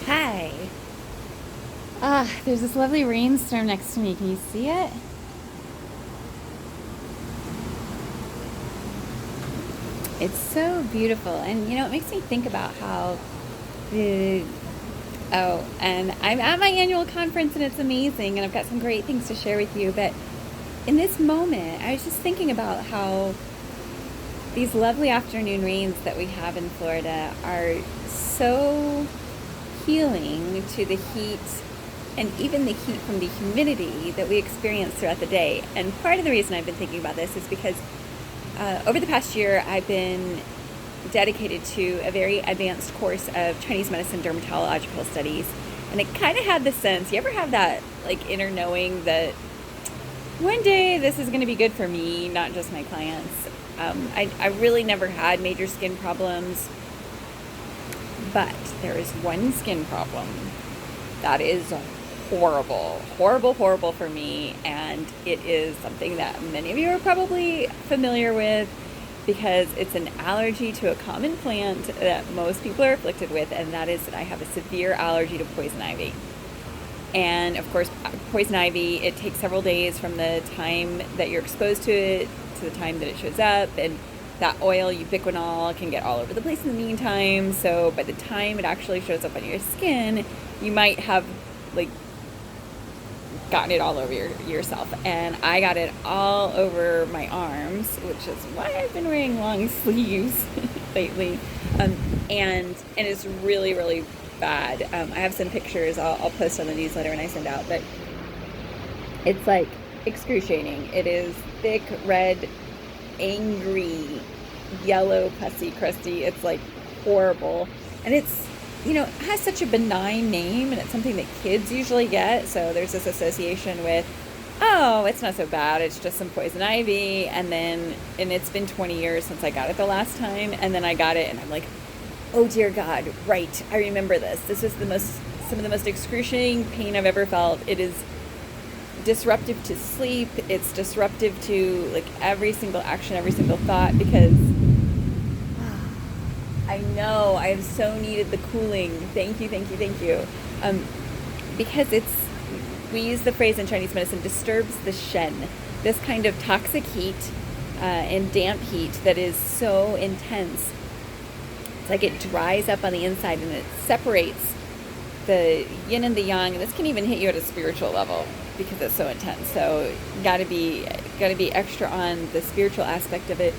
Hi. There's this lovely rainstorm next to me. Can you see it? It's so beautiful. And it makes me think about how the and I'm at my annual conference and it's amazing and I've got some great things to share with you, but in this moment, I was just thinking about how these lovely afternoon rains that we have in Florida are so healing to the heat and even the heat from the humidity that we experience throughout the day. And part of the reason I've been thinking about this is because over the past year, I've been dedicated to a very advanced course of Chinese medicine dermatological studies. And it kind of had the sense, you ever have that like inner knowing that one day this is going to be good for me, not just my clients. I really never had major skin problems, but there is one skin problem that is horrible, horrible, horrible for me. And it is something that many of you are probably familiar with because it's an allergy to a common plant that most people are afflicted with. And that is that I have a severe allergy to poison ivy. And of course, poison ivy, it takes several days from the time that you're exposed to it to the time that it shows up. And that oil, ubiquinol, can get all over the place in the meantime. So by the time it actually shows up on your skin, you might have like gotten it all over yourself. And I got it all over my arms, which is why I've been wearing long sleeves lately. And it's really, really bad. I have some pictures I'll post on the newsletter when I send out, but it's like excruciating. It is thick, red, angry, yellow, pussy, crusty. It's like horrible. And it's, it has such a benign name and it's something that kids usually get. So there's this association with, oh, it's not so bad. It's just some poison ivy. And it's been 20 years since I got it the last time. And then I got it and I'm like, oh dear God, right. I remember this. This is some of the most excruciating pain I've ever felt. It is disruptive to sleep. It's disruptive to like every single action, every single thought, because I know I have so needed the cooling. Thank you, thank you, thank you. Because we use the phrase in Chinese medicine, disturbs the shen, this kind of toxic heat and damp heat that is so intense. It's like it dries up on the inside and it separates the yin and the yang. And this can even hit you at a spiritual level because it's so intense. So gotta be extra on the spiritual aspect of it.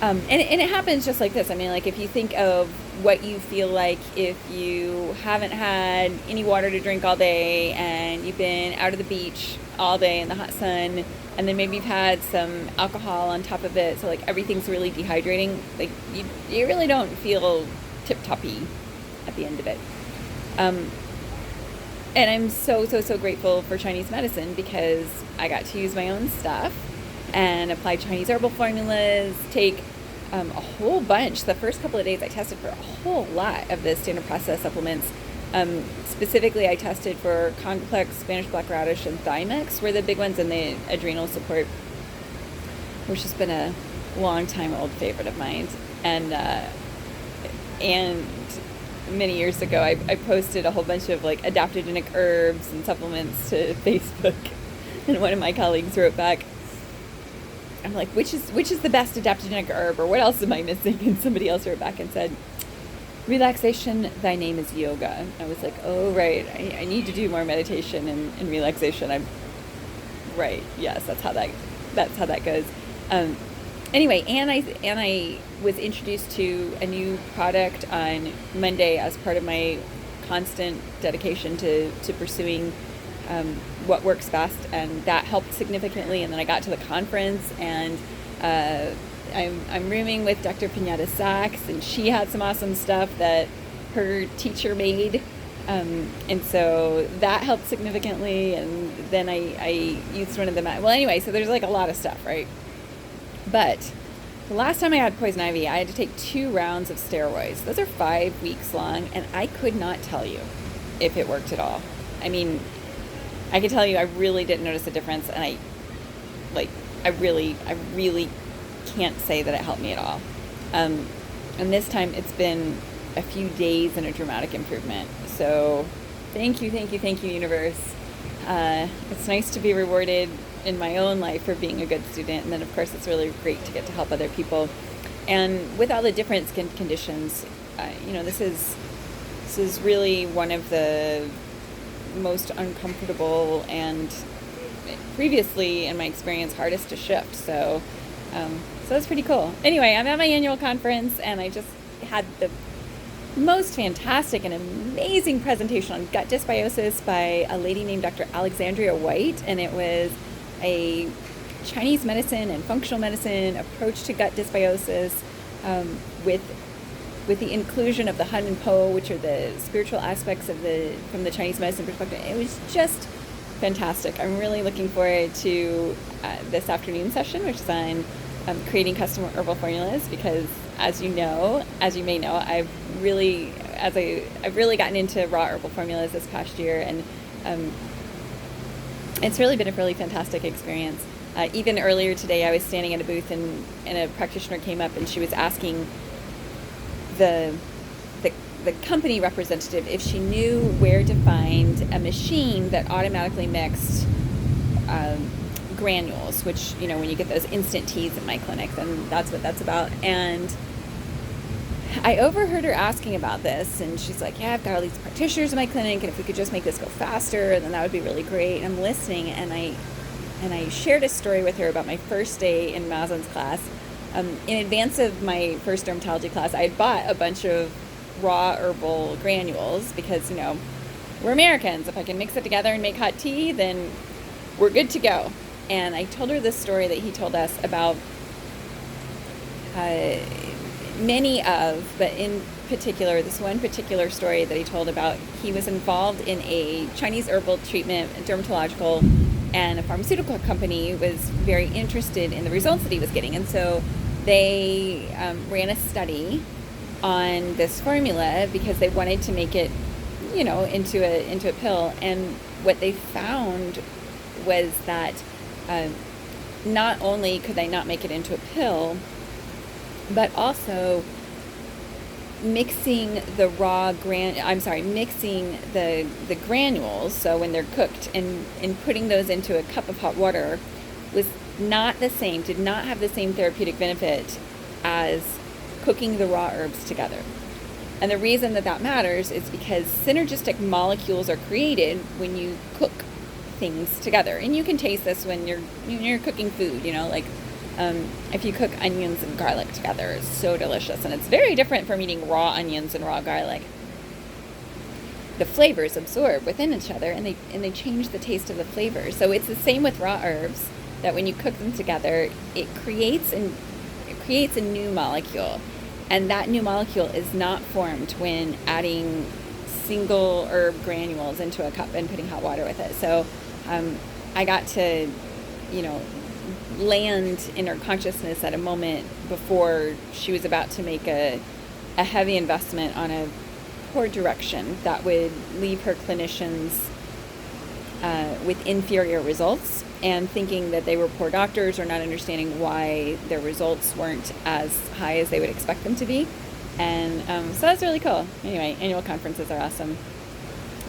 And it happens just like this. I mean, like if you think of what you feel like if you haven't had any water to drink all day and you've been out of the beach all day in the hot sun, and then maybe you've had some alcohol on top of it, so like everything's really dehydrating, like you really don't feel tip-toppy at the end of it. And I'm so, so, so grateful for Chinese medicine because I got to use my own stuff and apply Chinese herbal formulas, take a whole bunch. The first couple of days I tested for a whole lot of the standard process supplements. Specifically, I tested for complex Spanish black radish and Thymex were the big ones, and the adrenal support, which has been a long time old favorite of mine. And many years ago, I posted a whole bunch of like adaptogenic herbs and supplements to Facebook, and one of my colleagues wrote back, I'm like, which is the best adaptogenic herb, or what else am I missing? And somebody else wrote back and said, relaxation, thy name is yoga. I was like, oh right, I need to do more meditation and relaxation. I'm right, yes, that's how that goes. Anyway, and I was introduced to a new product on Monday as part of my constant dedication to pursuing what works best, and that helped significantly. And then I got to the conference, and I'm rooming with Dr. Pinata Sachs, and she had some awesome stuff that her teacher made, and so that helped significantly. And then I used one of them. Well, anyway, so there's like a lot of stuff, right? But the last time I had poison ivy, I had to take 2 rounds of steroids. Those are 5 weeks long, and I could not tell you if it worked at all. I mean, I can tell you I really didn't notice a difference, and I really can't say that it helped me at all. And this time it's been a few days and a dramatic improvement. So thank you, universe. It's nice to be rewarded in my own life for being a good student. And then of course it's really great to get to help other people. And with all the different skin conditions, this is really one of the most uncomfortable and previously, in my experience, hardest to shift. So that's pretty cool. Anyway, I'm at my annual conference, and I just had the most fantastic and amazing presentation on gut dysbiosis by a lady named Dr. Alexandria White, and it was a Chinese medicine and functional medicine approach to gut dysbiosis with the inclusion of the Hun and Po, which are the spiritual aspects from the Chinese medicine perspective. It was just fantastic. I'm really looking forward to this afternoon session, which is on creating custom herbal formulas, because as you may know, I've really gotten into raw herbal formulas this past year, and it's really been a really fantastic experience. Even earlier today, I was standing at a booth, and a practitioner came up, and she was asking the company representative if she knew where to find a machine that automatically mixed granules, which, when you get those instant teas in my clinic, then that's what that's about. And I overheard her asking about this, and she's like, yeah, I've got all these practitioners in my clinic, and if we could just make this go faster, then that would be really great. And I'm listening, and I shared a story with her about my first day in Mazen's class. In advance of my first dermatology class, I had bought a bunch of raw herbal granules because, we're Americans. If I can mix it together and make hot tea, then we're good to go. And I told her this story that he told us about but in particular, this one particular story that he told about, he was involved in a Chinese herbal treatment, dermatological, and a pharmaceutical company was very interested in the results that he was getting. And so they ran a study on this formula because they wanted to make it, into a pill. And what they found was that not only could they not make it into a pill, but also mixing the granules, so when they're cooked, and putting those into a cup of hot water was did not have the same therapeutic benefit as cooking the raw herbs together. And the reason that matters is because synergistic molecules are created when you cook things together. And you can taste this when you're cooking food, if you cook onions and garlic together, it's so delicious. And it's very different from eating raw onions and raw garlic. The flavors absorb within each other, and they change the taste of the flavors. So it's the same with raw herbs, that when you cook them together, it creates a new molecule. And that new molecule is not formed when adding single herb granules into a cup and putting hot water with it. So I got to, land in her consciousness at a moment before she was about to make a heavy investment on a poor direction that would leave her clinicians with inferior results, and thinking that they were poor doctors or not understanding why their results weren't as high as they would expect them to be. And so that's really cool. Anyway, annual conferences are awesome.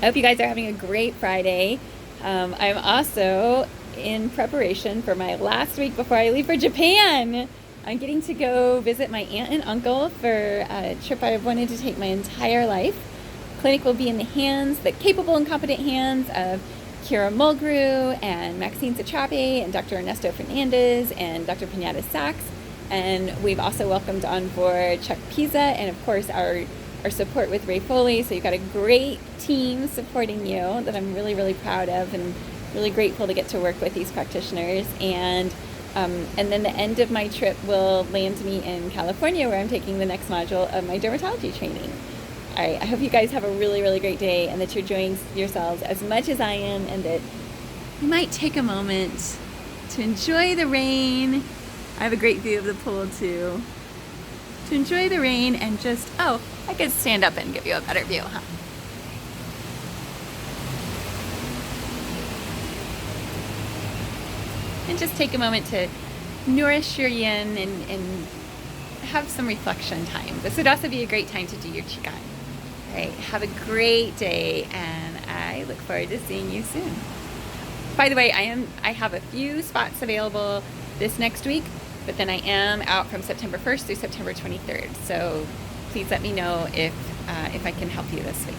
I hope you guys are having a great Friday. I'm also in preparation for my last week before I leave for Japan. I'm getting to go visit my aunt and uncle for a trip I've wanted to take my entire life. Clinic will be in the capable and competent hands of Kira Mulgrew and Maxine Sachape and Dr. Ernesto Fernandez and Dr. Pinata Sachs. And we've also welcomed on board Chuck Pisa and, of course, our support with Ray Foley. So you've got a great team supporting you that I'm really, really proud of, and really grateful to get to work with these practitioners. And then the end of my trip will land me in California, where I'm taking the next module of my dermatology training. All right, I hope you guys have a really, really great day, and that you're enjoying yourselves as much as I am, and that you might take a moment to enjoy the rain. I have a great view of the pool too. To enjoy the rain and just, I could stand up and give you a better view, huh? And just take a moment to nourish your yin and have some reflection time. This would also be a great time to do your Qigong. All right, have a great day, and I look forward to seeing you soon. By the way, I have a few spots available this next week, but then I am out from September 1st through September 23rd. So please let me know if I can help you this week.